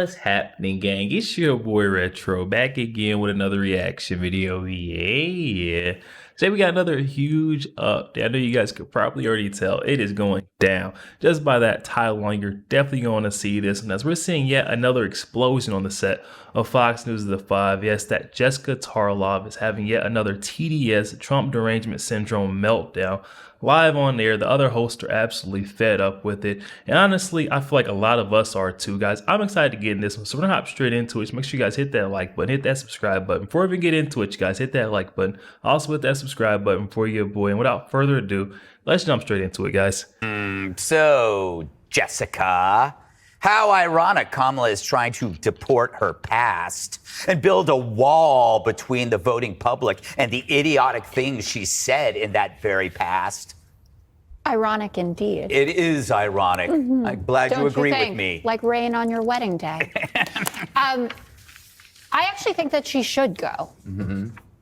What's happening, gang? It's your boy Retro back again with another reaction video. Yeah. Today we got another huge update. I know you guys could probably already tell it is going down. Just by that title line, you're definitely going to see this. And as we're seeing yet another explosion on the set of Fox News The 5, yes, that Jessica Tarlov is having yet another TDS, Trump derangement syndrome meltdown. Live on there, the other hosts are absolutely fed up with it. And honestly, I feel like a lot of us are too, guys. I'm excited to get in this one. So we're gonna hop straight into it. So make sure you guys hit that like button, hit that subscribe button. Before we even get into it, you guys hit that like button. Also hit that subscribe button before you get boy. And without further ado, let's jump straight into it, guys. So, Jessica, how ironic Kamala is trying to deport her past and build a wall between the voting public and the idiotic things she said in that very past. Ironic indeed. It is ironic. I'm glad you agree with me. Like rain on your wedding day. I actually think that she should go.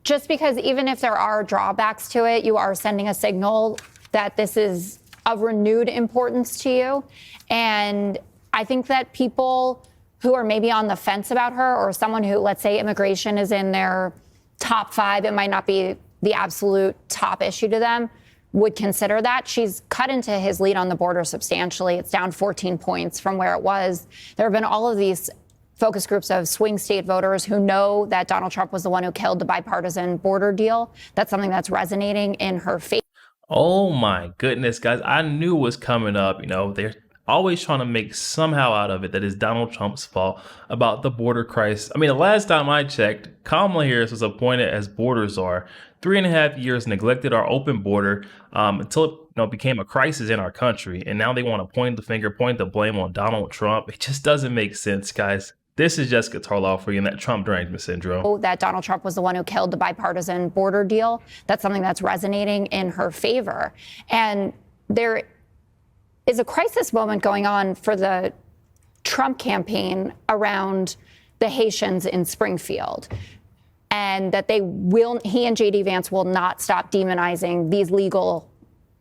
Just because even if there are drawbacks to it, you are sending a signal that this is of renewed importance to you. And I think that people who are maybe on the fence about her, or someone who, let's say immigration is in their top 5, it might not be the absolute top issue to them, would consider that. She's cut into his lead on the border substantially. It's down 14 points from where it was. There have been all of these focus groups of swing state voters who know that Donald Trump was the one who killed the bipartisan border deal. That's something that's resonating in her favor. Oh my goodness, guys. I knew it was coming up. You know, they're always trying to make somehow out of it that it's Donald Trump's fault about the border crisis. I mean, the last time I checked, Kamala Harris was appointed as border czar. 3.5 years neglected our open border until it became a crisis in our country. And now they want to point the blame on Donald Trump. It just doesn't make sense, guys. This is Jessica Tarlov for you and that Trump derangement syndrome. That Donald Trump was the one who killed the bipartisan border deal. That's something that's resonating in her favor. And there is a crisis moment going on for the Trump campaign around the Haitians in Springfield. And that he and J.D. Vance will not stop demonizing these legal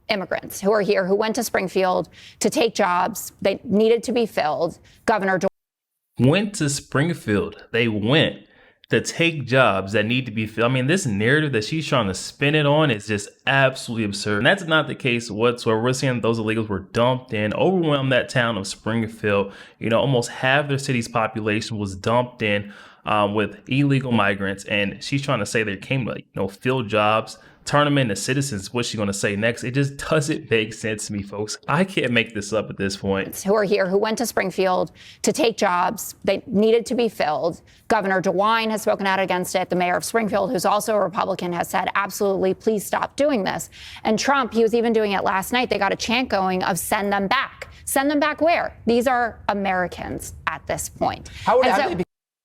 immigrants who are here, who went to Springfield to take jobs. They needed to be filled. Governor went to Springfield. They went to take jobs that need to be filled. I mean, this narrative that she's trying to spin it on is just absolutely absurd. And that's not the case whatsoever. We're seeing those illegals were dumped in, overwhelmed that town of Springfield. You know, almost half their city's population was dumped in with illegal migrants. And she's trying to say they came to, fill jobs, turn them into citizens. What's she going to say next? It just doesn't make sense to me, folks. I can't make this up at this point. Who are here, who went to Springfield to take jobs. They needed to be filled. Governor DeWine has spoken out against it. The mayor of Springfield, who's also a Republican, has said, absolutely, please stop doing this. And Trump, he was even doing it last night. They got a chant going of send them back. Send them back where? These are Americans at this point.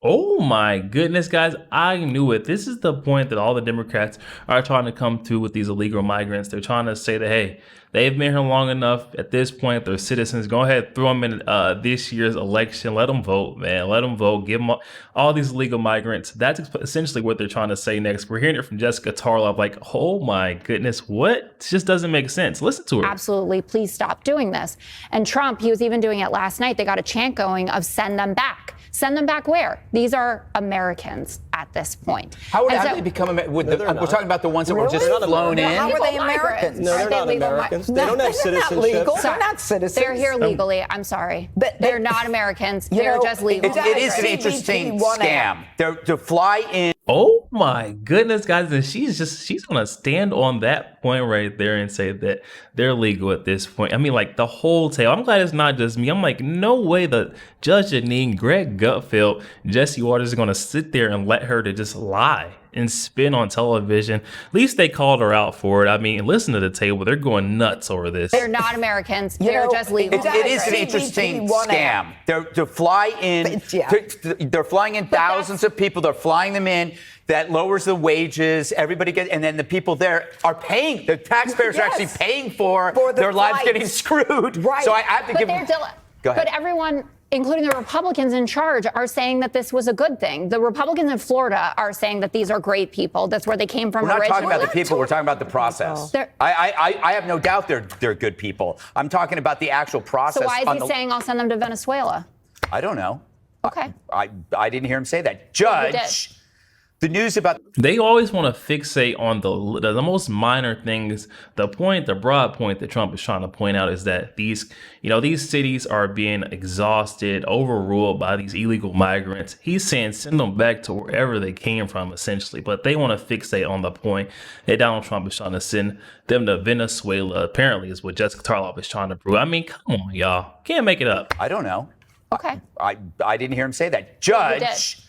Oh my goodness, guys, I knew it. This is the point that all the Democrats are trying to come to with these illegal migrants. They're trying to say that, hey, they've been here long enough. At this point, they're citizens. Go ahead, throw them in this year's election. Let them vote, man. Let them vote. Give them all these illegal migrants. That's essentially what they're trying to say next. We're hearing it from Jessica Tarlov, like, oh my goodness, what? It just doesn't make sense. Listen to her. Absolutely, please stop doing this. And Trump, he was even doing it last night. They got a chant going of send them back. Send them back where? These are Americans at this point. How would they become we're talking about the ones that were just flown in? How are they Americans? No, they're not Americans. They don't have citizenship. They're not citizens. They're here legally. I'm sorry. But they're not Americans. They're just legal. It is an interesting scam. To fly in. Oh my goodness, guys. And she's going to stand on that point right there and say that they're legal at this point. I mean, like the whole tale. I'm glad it's not just me. I'm like, no way the Judge Janine, Greg Gutfeld, Jesse Waters are going to sit there and let her to just lie and spin on television. At least they called her out for it. I mean, listen to the table. They're going nuts over this. They're not Americans. They're just legal. It is an interesting scam. To fly in, they're flying in thousands of people. They're flying them in. That lowers the wages. Everybody gets, and then the people there are paying. The taxpayers are actually paying for their lives getting screwed. Right. So I have to give them. Go ahead. But everyone, including the Republicans in charge, are saying that this was a good thing. The Republicans in Florida are saying that these are great people. That's where they came from originally. We're not talking about the people. We're talking about the process. I have no doubt they're good people. I'm talking about the actual process. So why is he saying I'll send them to Venezuela? I don't know. Okay. I didn't hear him say that. Judge, the news about... They always want to fixate on the most minor things. The broad point that Trump is trying to point out is that these cities are being exhausted, overruled by these illegal migrants. He's saying send them back to wherever they came from, essentially. But they want to fixate on the point that Donald Trump is trying to send them to Venezuela, apparently, is what Jessica Tarlov is trying to prove. I mean, come on, y'all. Can't make it up. I don't know. Okay. I didn't hear him say that. Judge,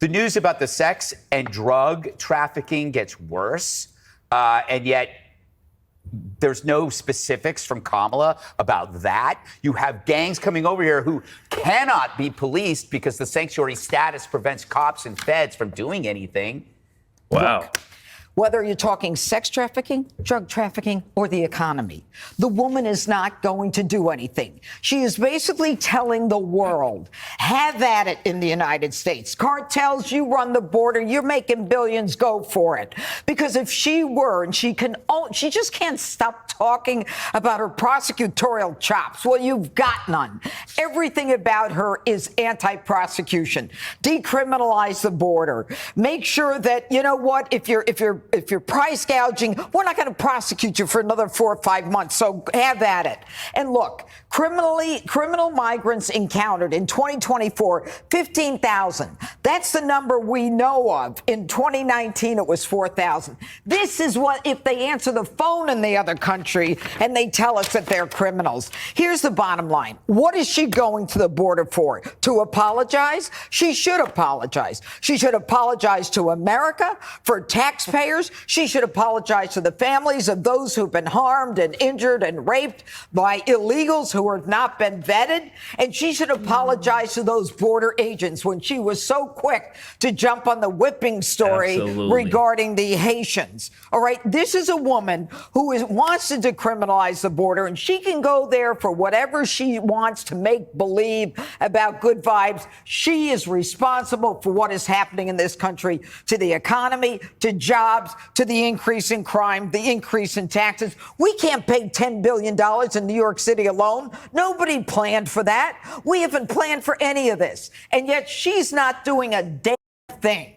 the news about the sex and drug trafficking gets worse, and yet there's no specifics from Kamala about that. You have gangs coming over here who cannot be policed because the sanctuary status prevents cops and feds from doing anything. Wow. Look, whether you're talking sex trafficking, drug trafficking, or the economy, the woman is not going to do anything. She is basically telling the world, have at it in the United States. Cartels, you run the border, you're making billions, go for it. Because if she were, and she just can't stop talking about her prosecutorial chops. Well, you've got none. Everything about her is anti-prosecution. Decriminalize the border. Make sure that, you know what, if you're price gouging, we're not going to prosecute you for another 4 or 5 months. So have at it. And look, criminal migrants encountered in 2024, 15,000. That's the number we know of. In 2019, it was 4,000. This is what, if they answer the phone in the other country and they tell us that they're criminals. Here's the bottom line. What is she going to the border for? To apologize? She should apologize. She should apologize to America, for taxpayers. She should apologize to the families of those who've been harmed and injured and raped by illegals who have not been vetted. And she should apologize to those border agents when she was so quick to jump on the whipping story regarding the Haitians. All right. This is a woman who wants to decriminalize the border, and she can go there for whatever she wants to make believe about good vibes. She is responsible for what is happening in this country, to the economy, to jobs, to the increase in crime, the increase in taxes. We can't pay $10 billion in New York City alone. Nobody planned for that. We haven't planned for any of this. And yet she's not doing a damn thing.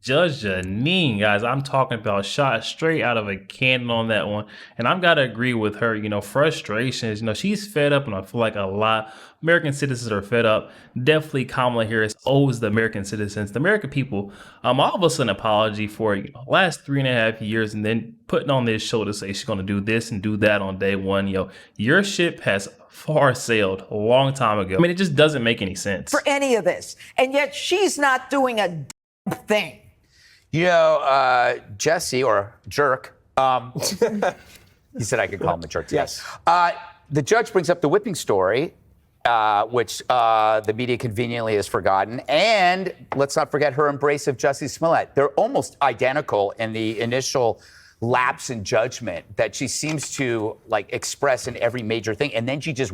Judge Janine, guys, I'm talking about shot straight out of a cannon on that one. And I've got to agree with her, frustrations. She's fed up, and I feel like a lot American citizens are fed up. Definitely Kamala Harris owes the American citizens, the American people, all of us an apology for last 3.5 years, and then putting on this show to say she's going to do this and do that on day one. Your ship has far sailed a long time ago. I mean, it just doesn't make any sense. For any of this. And yet she's not doing a damn thing. Jesse, or Jerk, he said I could call him a jerk today. Yes. The judge brings up the whipping story, which the media conveniently has forgotten. And let's not forget her embrace of Jussie Smollett. They're almost identical in the initial lapse in judgment that she seems to express in every major thing. And then she just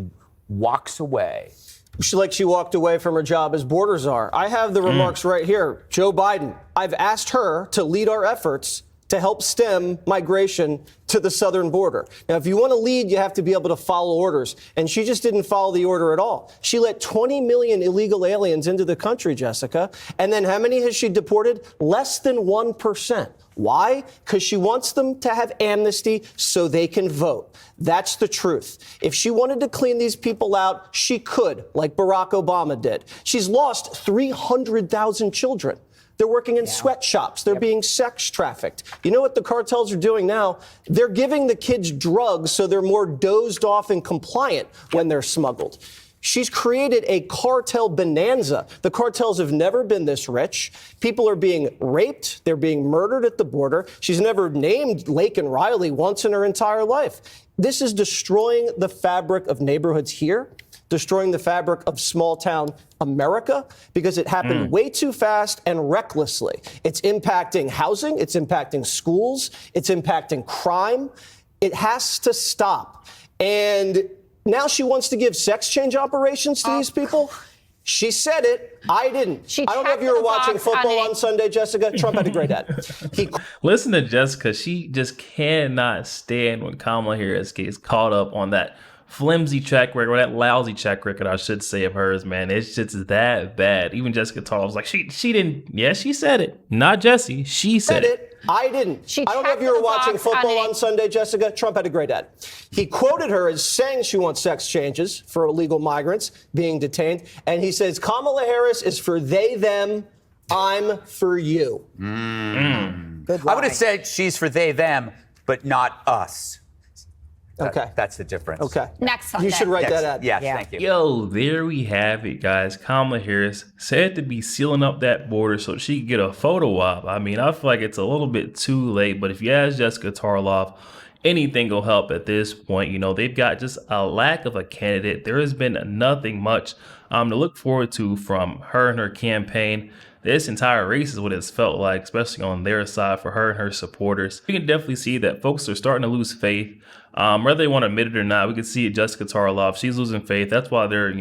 walks away. She walked away from her job as border czar. I have the remarks right here. Joe Biden, I've asked her to lead our efforts to help stem migration to the southern border. Now, if you want to lead, you have to be able to follow orders. And she just didn't follow the order at all. She let 20 million illegal aliens into the country, Jessica. And then how many has she deported? Less than 1%. Why? Because she wants them to have amnesty so they can vote. That's the truth. If she wanted to clean these people out, she could, like Barack Obama did. She's lost 300,000 children. They're working in sweatshops. They're being sex trafficked. You know what the cartels are doing now? They're giving the kids drugs so they're more dozed off and compliant when they're smuggled. She's created a cartel bonanza. The cartels have never been this rich. People are being raped. They're being murdered at the border. She's never named Lake and Riley once in her entire life. This is destroying the fabric of neighborhoods here, destroying the fabric of small town America, because it happened way too fast and recklessly. It's impacting housing. It's impacting schools. It's impacting crime. It has to stop. And now she wants to give sex change operations to these people. She said it. I didn't. I don't know if you were watching football on Sunday, Jessica. Trump had a great ad. Listen to Jessica. She just cannot stand when Kamala Harris gets caught up on that flimsy track record, or that lousy track record, I should say, of hers, man. It's just that bad. Even Jessica Tarlov was like, she didn't. Yeah, she said it. Not Jesse. She said it. I didn't. I don't know if you were watching football on Sunday, Jessica. Trump had a great ad. He quoted her as saying she wants sex changes for illegal migrants being detained. And he says, Kamala Harris is for they, them. I'm for you. Good line. I would have said she's for they, them, but not us. Okay. That's the difference. Okay. Next Sunday. You should write that ad. Yes, thank you. Yo, there we have it, guys. Kamala Harris said to be sealing up that border so she could get a photo op. I mean, I feel like it's a little bit too late, but if you ask Jessica Tarlov, anything will help at this point. You know, they've got just a lack of a candidate. There has been nothing much to look forward to from her and her campaign. This entire race is what it's felt like, especially on their side for her and her supporters. We can definitely see that folks are starting to lose faith. Whether they want to admit it or not, we can see it. Jessica Tarlov, she's losing faith. That's why they're,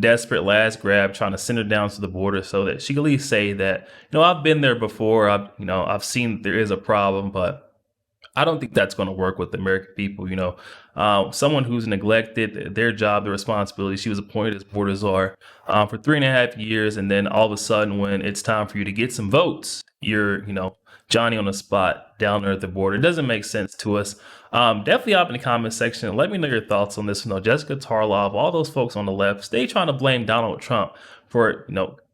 desperate last grab, trying to send her down to the border so that she can at least say that, I've been there before. I've seen there is a problem, but I don't think that's going to work with the American people. Someone who's neglected their job, their responsibility. She was appointed as border czar for 3.5 years. And then all of a sudden, when it's time for you to get some votes, you're, Johnny on the spot down there at the border. It doesn't make sense to us. Definitely hop in the comment section. Let me know your thoughts on this. Jessica Tarlov, all those folks on the left, stay trying to blame Donald Trump for,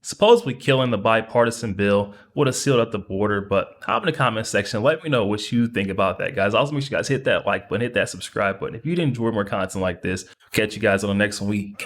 supposedly killing the bipartisan bill, would have sealed up the border. But hop in the comment section. Let me know what you think about that, guys. Also, make sure you guys hit that like button, hit that subscribe button. If you did enjoy more content like this, catch you guys on the next week.